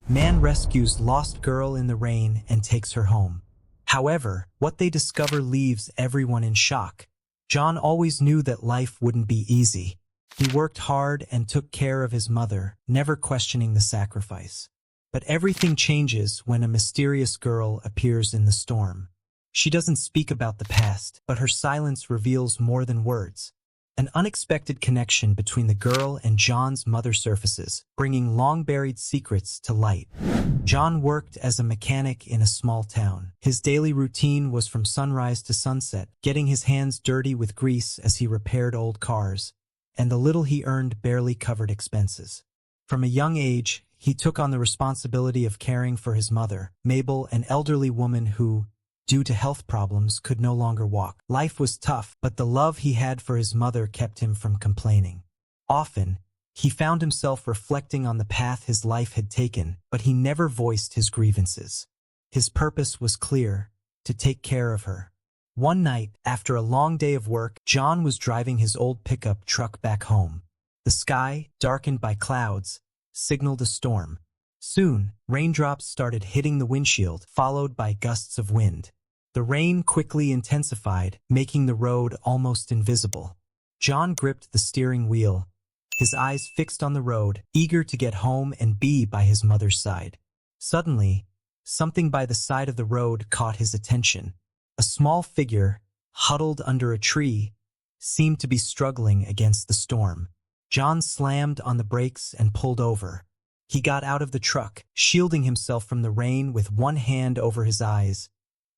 Man rescues lost girl in the rain and takes her home. However, what they discover leaves everyone in shock. John always knew that life wouldn't be easy. He worked hard and took care of his mother, never questioning the sacrifice. But everything changes when a mysterious girl appears in the storm. She doesn't speak about the past, but her silence reveals more than words. An unexpected connection between the girl and John's mother surfaces, bringing long-buried secrets to light. John worked as a mechanic in a small town. His daily routine was from sunrise to sunset, getting his hands dirty with grease as he repaired old cars, and the little he earned barely covered expenses. From a young age, he took on the responsibility of caring for his mother, Mabel, an elderly woman who, due to health problems, could no longer walk. Life was tough, but the love he had for his mother kept him from complaining. Often, he found himself reflecting on the path his life had taken, but he never voiced his grievances. His purpose was clear: to take care of her. One night, after a long day of work, John was driving his old pickup truck back home. The sky, darkened by clouds, signaled a storm. Soon, raindrops started hitting the windshield, followed by gusts of wind. The rain quickly intensified, making the road almost invisible. John gripped the steering wheel, his eyes fixed on the road, eager to get home and be by his mother's side. Suddenly, something by the side of the road caught his attention. A small figure, huddled under a tree, seemed to be struggling against the storm. John slammed on the brakes and pulled over. He got out of the truck, shielding himself from the rain with one hand over his eyes,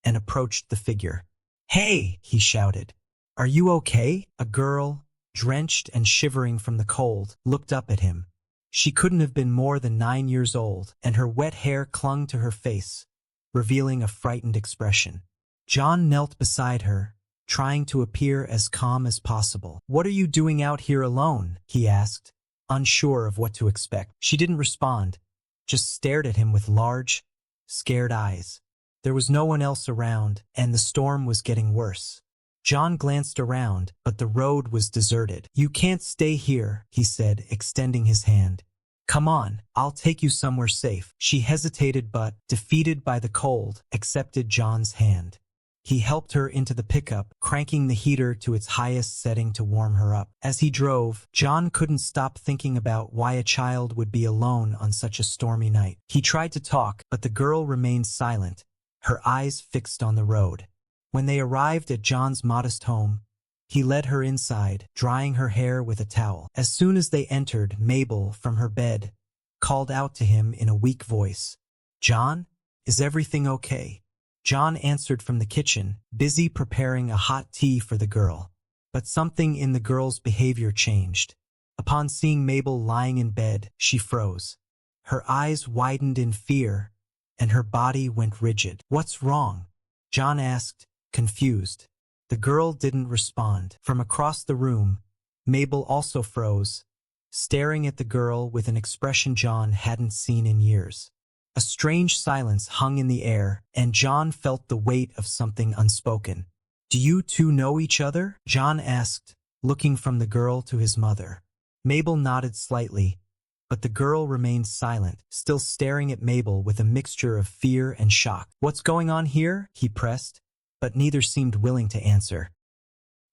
and approached the figure. "Hey!" he shouted. "Are you okay?" A girl, drenched and shivering from the cold, looked up at him. She couldn't have been more than 9 years old, and her wet hair clung to her face, revealing a frightened expression. John knelt beside her, trying to appear as calm as possible. "What are you doing out here alone?" he asked, unsure of what to expect. She didn't respond, just stared at him with large, scared eyes. There was no one else around, and the storm was getting worse. John glanced around, but the road was deserted. "You can't stay here," he said, extending his hand. "Come on, I'll take you somewhere safe." She hesitated but, defeated by the cold, accepted John's hand. He helped her into the pickup, cranking the heater to its highest setting to warm her up. As he drove, John couldn't stop thinking about why a child would be alone on such a stormy night. He tried to talk, but the girl remained silent, her eyes fixed on the road. When they arrived at John's modest home, he led her inside, drying her hair with a towel. As soon as they entered, Mabel, from her bed, called out to him in a weak voice, "John, is everything okay?" John answered from the kitchen, busy preparing a hot tea for the girl. But something in the girl's behavior changed. Upon seeing Mabel lying in bed, she froze. Her eyes widened in fear, and her body went rigid. "What's wrong?" John asked, confused. The girl didn't respond. From across the room, Mabel also froze, staring at the girl with an expression John hadn't seen in years. A strange silence hung in the air, and John felt the weight of something unspoken. "Do you two know each other?" John asked, looking from the girl to his mother. Mabel nodded slightly, but the girl remained silent, still staring at Mabel with a mixture of fear and shock. "What's going on here?" he pressed, but neither seemed willing to answer.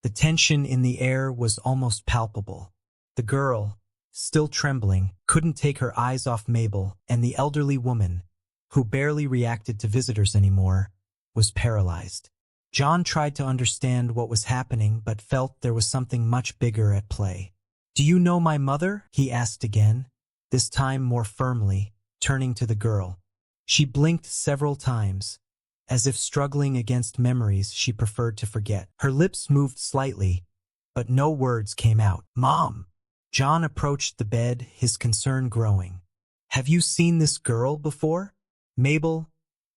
The tension in the air was almost palpable. The girl, still trembling, couldn't take her eyes off Mabel, and the elderly woman, who barely reacted to visitors anymore, was paralyzed. John tried to understand what was happening but felt there was something much bigger at play. "Do you know my mother?" he asked again, this time more firmly, turning to the girl. She blinked several times, as if struggling against memories she preferred to forget. Her lips moved slightly, but no words came out. "Mom!" John approached the bed, his concern growing. "Have you seen this girl before?" Mabel,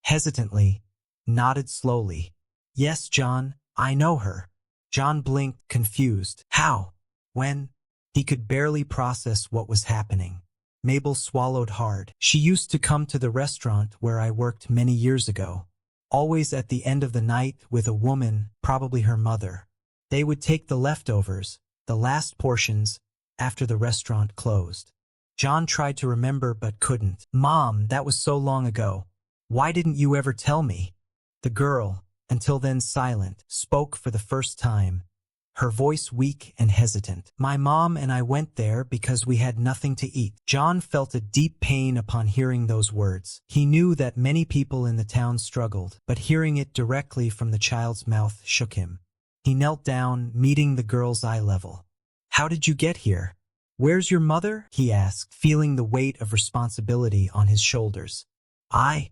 hesitantly, nodded slowly. "Yes, John, I know her." John blinked, confused. "How? When?" He could barely process what was happening. Mabel swallowed hard. "She used to come to the restaurant where I worked many years ago. Always at the end of the night with a woman, probably her mother. They would take the leftovers, the last portions, after the restaurant closed. John tried to remember but couldn't. Mom, that was so long ago. Why didn't you ever tell me? The girl, until then silent, spoke for the first time, her voice weak and hesitant. My mom and I went there because we had nothing to eat. John felt a deep pain upon hearing those words. He knew that many people in the town struggled, but hearing it directly from the child's mouth shook him. He knelt down, meeting the girl's eye level. How did you get here? Where's your mother? He asked, feeling the weight of responsibility on his shoulders. I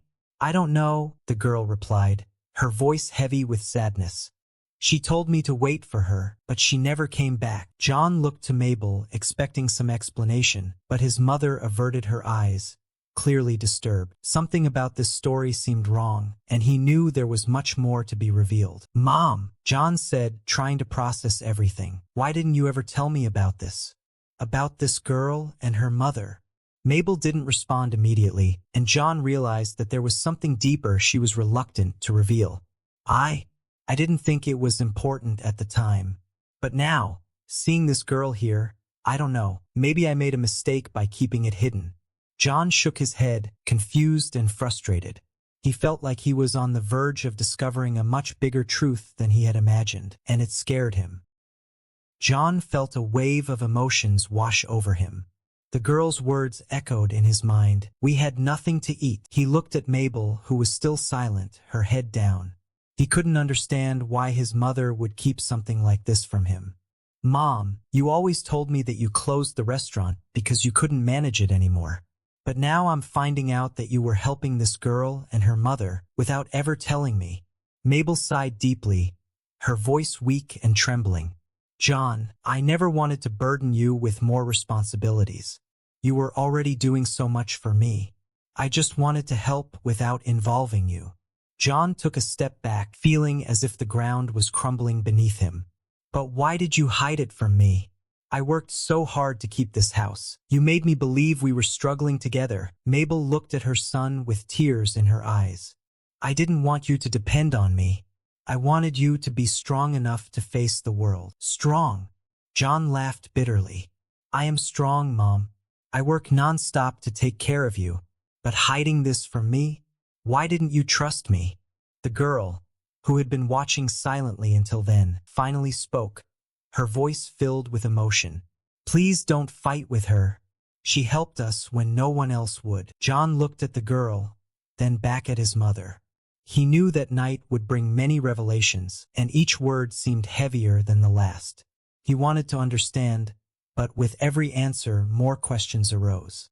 don't know, the girl replied, her voice heavy with sadness. She told me to wait for her, but she never came back. John looked to Mabel, expecting some explanation, but his mother averted her eyes, clearly disturbed. Something about this story seemed wrong, and he knew there was much more to be revealed. Mom, John said, trying to process everything. Why didn't you ever tell me about this? About this girl and her mother? Mabel didn't respond immediately, and John realized that there was something deeper she was reluctant to reveal. I didn't think it was important at the time. But now, seeing this girl here, I don't know, maybe I made a mistake by keeping it hidden. John shook his head, confused and frustrated. He felt like he was on the verge of discovering a much bigger truth than he had imagined, and it scared him. John felt a wave of emotions wash over him. The girl's words echoed in his mind. We had nothing to eat. He looked at Mabel, who was still silent, her head down. He couldn't understand why his mother would keep something like this from him. Mom, you always told me that you closed the restaurant because you couldn't manage it anymore. But now I'm finding out that you were helping this girl and her mother without ever telling me. Mabel sighed deeply, her voice weak and trembling. John, I never wanted to burden you with more responsibilities. You were already doing so much for me. I just wanted to help without involving you. John took a step back, feeling as if the ground was crumbling beneath him. But why did you hide it from me? I worked so hard to keep this house. You made me believe we were struggling together. Mabel looked at her son with tears in her eyes. I didn't want you to depend on me. I wanted you to be strong enough to face the world. Strong? John laughed bitterly. I am strong, Mom. I work non-stop to take care of you. But hiding this from me? Why didn't you trust me? The girl, who had been watching silently until then, finally spoke, her voice filled with emotion. Please don't fight with her. She helped us when no one else would. John looked at the girl, then back at his mother. He knew that night would bring many revelations, and each word seemed heavier than the last. He wanted to understand, but with every answer, more questions arose.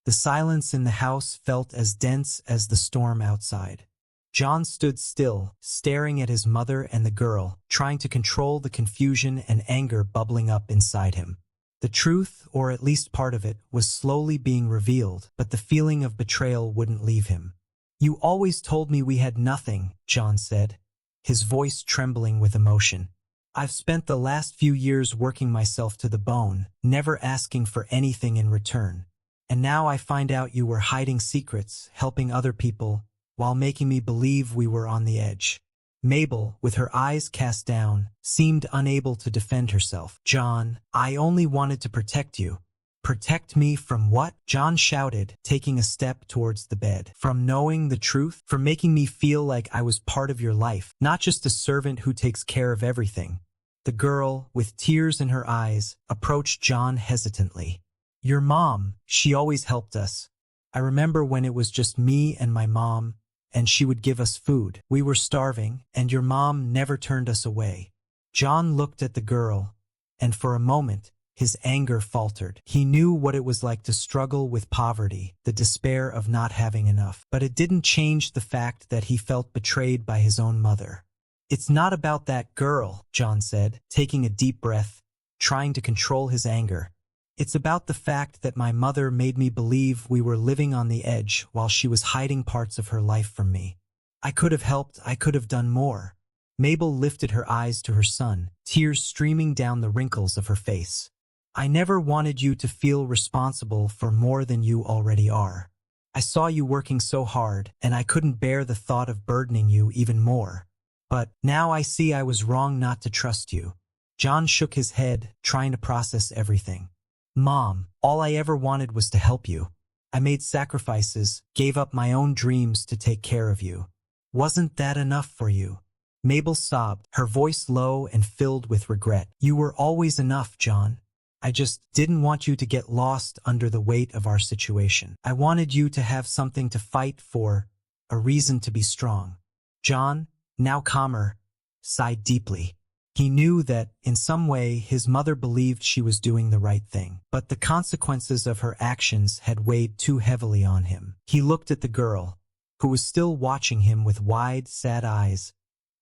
The silence in the house felt as dense as the storm outside. John stood still, staring at his mother and the girl, trying to control the confusion and anger bubbling up inside him. The truth, or at least part of it, was slowly being revealed, but the feeling of betrayal wouldn't leave him. You always told me we had nothing, John said, his voice trembling with emotion. I've spent the last few years working myself to the bone, never asking for anything in return. And now I find out you were hiding secrets, helping other people, while making me believe we were on the edge. Mabel, with her eyes cast down, seemed unable to defend herself. John, I only wanted to protect you. Protect me from what? John shouted, taking a step towards the bed. From knowing the truth? From making me feel like I was part of your life, not just a servant who takes care of everything. The girl, with tears in her eyes, approached John hesitantly. Your mom, she always helped us. I remember when it was just me and my mom, and she would give us food. We were starving, and your mom never turned us away. John looked at the girl, and for a moment, his anger faltered. He knew what it was like to struggle with poverty, the despair of not having enough. But it didn't change the fact that he felt betrayed by his own mother. It's not about that girl, John said, taking a deep breath, trying to control his anger. It's about the fact that my mother made me believe we were living on the edge while she was hiding parts of her life from me. I could have helped, I could have done more. Mabel lifted her eyes to her son, tears streaming down the wrinkles of her face. I never wanted you to feel responsible for more than you already are. I saw you working so hard, and I couldn't bear the thought of burdening you even more. But now I see I was wrong not to trust you. John shook his head, trying to process everything. Mom, all I ever wanted was to help you. I made sacrifices, gave up my own dreams to take care of you. Wasn't that enough for you? Mabel sobbed, her voice low and filled with regret. You were always enough, John. I just didn't want you to get lost under the weight of our situation. I wanted you to have something to fight for, a reason to be strong. John, now calmer, sighed deeply. He knew that, in some way, his mother believed she was doing the right thing, but the consequences of her actions had weighed too heavily on him. He looked at the girl, who was still watching him with wide, sad eyes,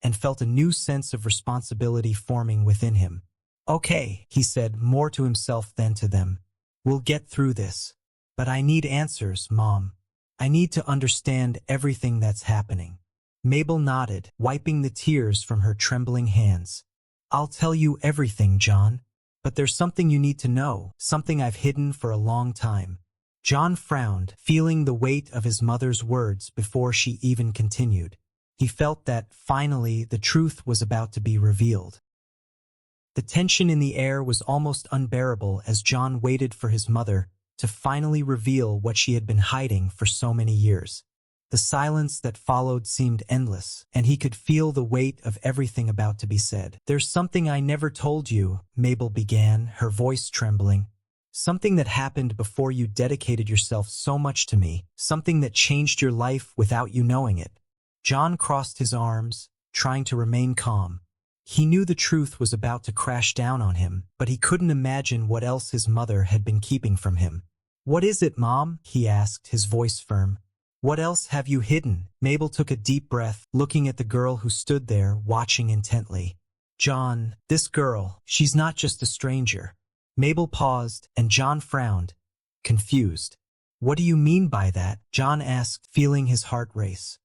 and felt a new sense of responsibility forming within him. Okay, he said, more to himself than to them. We'll get through this. But I need answers, Mom. I need to understand everything that's happening. Mabel nodded, wiping the tears from her trembling hands. I'll tell you everything, John. But there's something you need to know, something I've hidden for a long time. John frowned, feeling the weight of his mother's words before she even continued. He felt that, finally, the truth was about to be revealed. The tension in the air was almost unbearable as John waited for his mother to finally reveal what she had been hiding for so many years. The silence that followed seemed endless, and he could feel the weight of everything about to be said. There's something I never told you, Mabel began, her voice trembling. Something that happened before you dedicated yourself so much to me, something that changed your life without you knowing it. John crossed his arms, trying to remain calm. He knew the truth was about to crash down on him, but he couldn't imagine what else his mother had been keeping from him. What is it, Mom? He asked, his voice firm. What else have you hidden? Mabel took a deep breath, looking at the girl who stood there, watching intently. John, this girl, she's not just a stranger. Mabel paused, and John frowned, confused. What do you mean by that? John asked, feeling his heart race.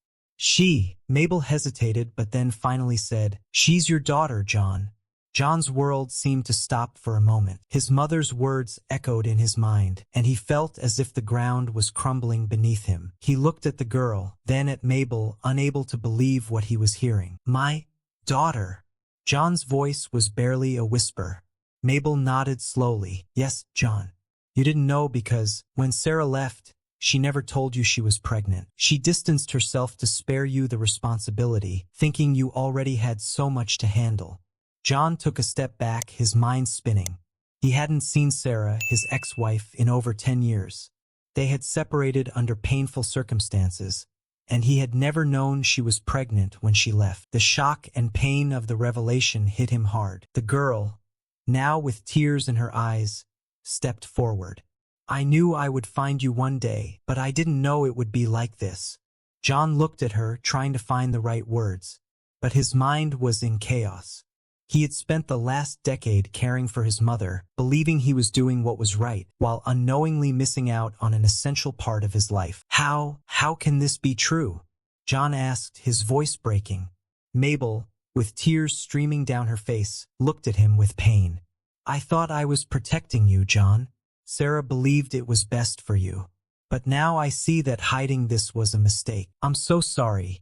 Mabel hesitated but then finally said, She's your daughter, John. John's world seemed to stop for a moment. His mother's words echoed in his mind, and he felt as if the ground was crumbling beneath him. He looked at the girl, then at Mabel, unable to believe what he was hearing. My daughter. John's voice was barely a whisper. Mabel nodded slowly. Yes, John. You didn't know because, when Sarah left, she never told you she was pregnant. She distanced herself to spare you the responsibility, thinking you already had so much to handle. John took a step back, his mind spinning. He hadn't seen Sarah, his ex-wife, in over 10 years. They had separated under painful circumstances, and he had never known she was pregnant when she left. The shock and pain of the revelation hit him hard. The girl, now with tears in her eyes, stepped forward. I knew I would find you one day, but I didn't know it would be like this. John looked at her, trying to find the right words, but his mind was in chaos. He had spent the last decade caring for his mother, believing he was doing what was right, while unknowingly missing out on an essential part of his life. How can this be true? John asked, his voice breaking. Mabel, with tears streaming down her face, looked at him with pain. I thought I was protecting you, John. Sarah believed it was best for you. But now I see that hiding this was a mistake. I'm so sorry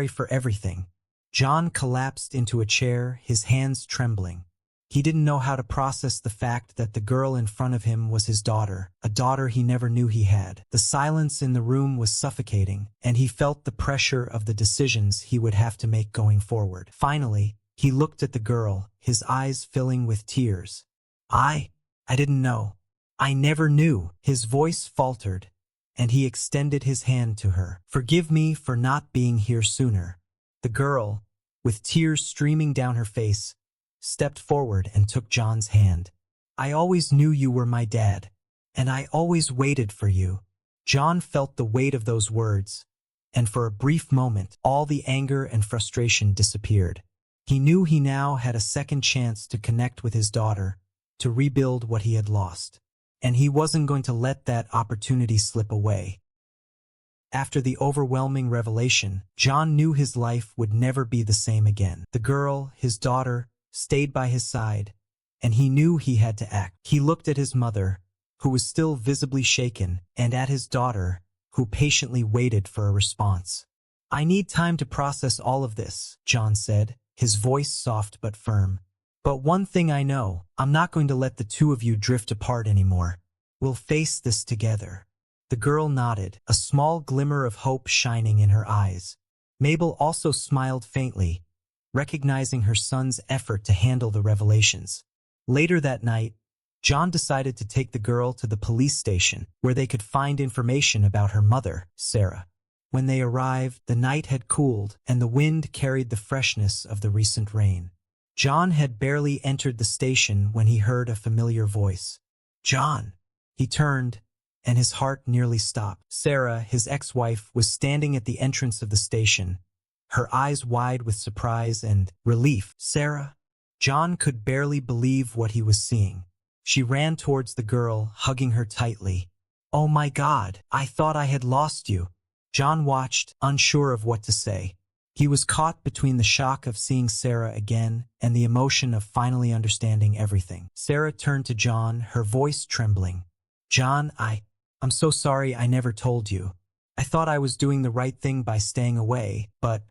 for everything. John collapsed into a chair, his hands trembling. He didn't know how to process the fact that the girl in front of him was his daughter, a daughter he never knew he had. The silence in the room was suffocating, and he felt the pressure of the decisions he would have to make going forward. Finally, he looked at the girl, his eyes filling with tears. I didn't know. I never knew. His voice faltered, and he extended his hand to her. Forgive me for not being here sooner. The girl, with tears streaming down her face, stepped forward and took John's hand. I always knew you were my dad, and I always waited for you. John felt the weight of those words, and for a brief moment, all the anger and frustration disappeared. He knew he now had a second chance to connect with his daughter, to rebuild what he had lost. And he wasn't going to let that opportunity slip away. After the overwhelming revelation, John knew his life would never be the same again. The girl, his daughter, stayed by his side, and he knew he had to act. He looked at his mother, who was still visibly shaken, and at his daughter, who patiently waited for a response. I need time to process all of this, John said, his voice soft but firm. But one thing I know, I'm not going to let the two of you drift apart anymore. We'll face this together. The girl nodded, a small glimmer of hope shining in her eyes. Mabel also smiled faintly, recognizing her son's effort to handle the revelations. Later that night, John decided to take the girl to the police station where they could find information about her mother, Sarah. When they arrived, the night had cooled and the wind carried the freshness of the recent rain. John had barely entered the station when he heard a familiar voice. John! He turned, and his heart nearly stopped. Sarah, his ex-wife, was standing at the entrance of the station, her eyes wide with surprise and relief. Sarah? John could barely believe what he was seeing. She ran towards the girl, hugging her tightly. Oh my God, I thought I had lost you. John watched, unsure of what to say. He was caught between the shock of seeing Sarah again and the emotion of finally understanding everything. Sarah turned to John, her voice trembling. John, I'm so sorry I never told you. I thought I was doing the right thing by staying away, but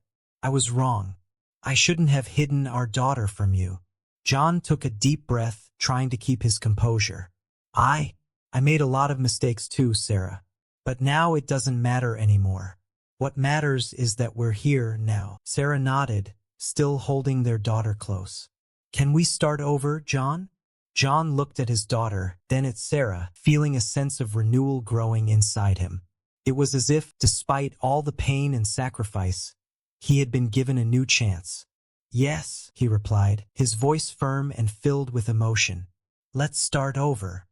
I was wrong. I shouldn't have hidden our daughter from you. John took a deep breath, trying to keep his composure. I made a lot of mistakes too, Sarah. But now it doesn't matter anymore. What matters is that we're here now. Sarah nodded, still holding their daughter close. Can we start over, John? John looked at his daughter, then at Sarah, feeling a sense of renewal growing inside him. It was as if, despite all the pain and sacrifice, he had been given a new chance. Yes, he replied, his voice firm and filled with emotion. Let's start over.